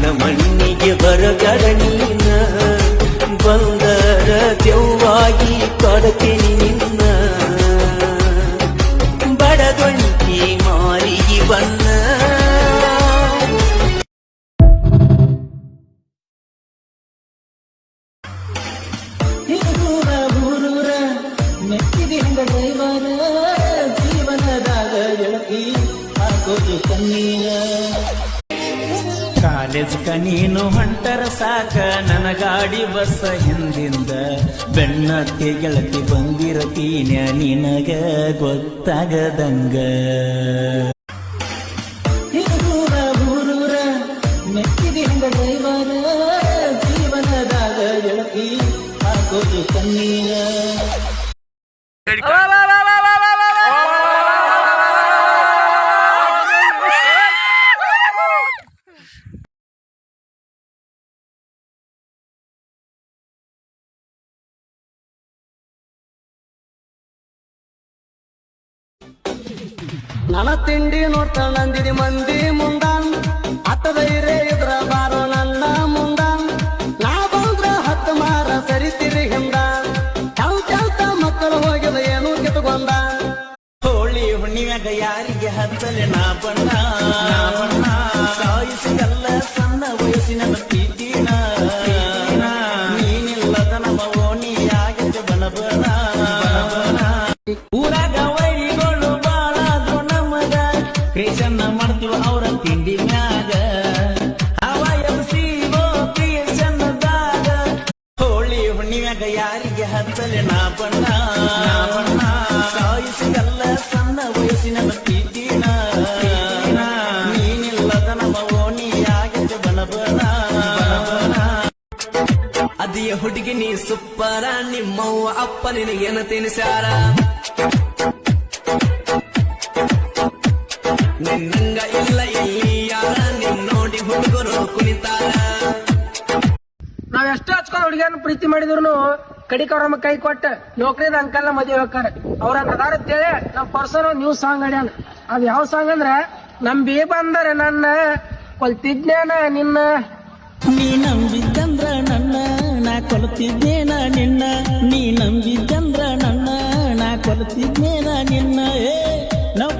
ನನ್ನ ಮಣ್ಣಿಗೆ ಬರಗಡ ನೀನ ಬಂದರ ದೆವ್ವಾಗಿ ಕಾಡತೀನಿ ನಿನ್ನ ಬಡದೊಂಟಿ ಮಾರಿಗೆ ಬಣ್ಣ ಡ್ರೈವರ ಜೀವನದಾಗ ಗೆಳತಿ ಹಾಕೋದು ಕಣ್ಣೀರ ಕಾಲೇಜ್ ನೀನು ಹೊಂಟರ ಸಾಕ ನನ್ನ ಗಾಡಿ ಬಸ್ಸ ಹಿಂದಿಂದ ಬೆನ್ನತ್ತಿ ಗೆಳತಿ ಬಂದಿರತೀನ ನಿನಗ ಗೊತ್ತಾಗದಂಗ ಊರೂರ ಮೆಚ್ಚಿದಿ ಹಂಗ ಡ್ರೈವರ ಜೀವನದಾಗ ಗೆಳತಿ ಹಾಕೋದು ಕಣ್ಣೀರ ನನ್ನ ತಿಂಡಿ ನೋಡ್ತಾ ನಂದಿನಿ ಮಂದಿ ಮುಂದ ಹತ್ತದೈರೇ ಇದ್ರ ಬಾರೋ ನನ್ನ ಮುಂದ ನಾ ಬಂದ್ರ ಹತ್ತು ಮಾರ ಸರಿತಿರಿ ಹಿಂದ ಚೌತ ಮಕ್ಕಳು ಹೋಗಿದ ಏನು ಕಿತ್ಕೊಂಡ ಹೋಳಿ ಹುಣ್ಣಿಮ್ಯಾಗ ಯಾರಿಗೆ ಹಚ್ಚಲೆ ನಾ ಬಣ್ಣ ಸಾಯಿಸಿಗಲ್ಲ ಸಣ್ಣ ವಯಸ್ಸಿನ ಪ್ರೀತಿನ ನೀನಿಲ್ಲದ ನಮ್ಮ ಓಣಿ ಆಗಿದ್ದ ಬಣ ಬಣ ಊರಾಗ ವೈರಿಗಳು ಬಾಳಾದ್ರು ನಮಗ ಕ್ರಿಯೇಷನ್ ಮಾಡ್ತೀವ ಅವರ ತಿಂಡಿ ಮ್ಯಾಗ ಅವ ಎಬ್ಸಿವೋ ಕ್ರಿಯೇಷನ್ದಾಗ ಹೋಳಿ ಹುಣ್ಣಿಮ್ಯಾಗ ಯಾರಿಗೆ ಹಚ್ಚಲೆ ನಾ ಬಣ್ಣ ಸಾಯಿಸಿಗಲ್ಲ ಸಣ್ಣ ವಯಸ್ಸಿನ ಪ್ರೀತಿನ ನೀನಿಲ್ಲದ ನಮ್ಮ ಓಣಿ ಆಗಿದ್ದ ಬಣ ಬಣ ಅದಿಯ ಹುಡುಗಿ ನೀ ಸುಪ್ಪರ ನಿಮ್ಮವ್ವ ಅಪ್ಪ ನಿನಗೇನ ತಿನಿಸ್ಯಾರ ನಿನ್ನಂಗ ಇಲ್ಲ ಇಲ್ಲಿ ಯಾರ ನಿನ್ ನೋಡಿ ಹುಡುಗರು ಕುಣಿತಾರ ನಾವ್ ಎಷ್ಟು ಹಚ್ಕೊಂಡ್ ಹುಡುಗಿಯನ್ನ ಪ್ರೀತಿ ಮಾಡಿದ್ರು ಕಡಿಕ ಅವ್ರ ಕೈ ಕೊಟ್ಟ ನೌಕರಿದ ಅಂಕಲ್ನ ಮದುವೆ ಹೋಗ್ತಾರೆ ಅವ್ರ ಅದಾರ ಅಂತೇಳಿ ನಮ್ ಪರ್ಸನ್ ನ್ಯೂ ಸಾಂಗ್ ಅಡ್ಯಾನ ಅದ್ ಯಾವ ಸಾಂಗ್ ಅಂದ್ರ ನಂಬಿ ಬಂದರೆ ನನ್ನ ಕೊಲ್ತಿದ್ನೇನ ನಿನ್ನ ನೀ ನಂಬಿದ್ದಂದ್ರ ನನ್ನ ನಾ ಕೊಲ್ತಿದ್ದೇನ ನಿನ್ನ ನೀ ನಂಬಿದ್ದಂದ್ರ ನನ್ನ ನಾ ಕೊಲ್ತಿದ್ದೇನ ನಿನ್ನ ಏ ನಾವು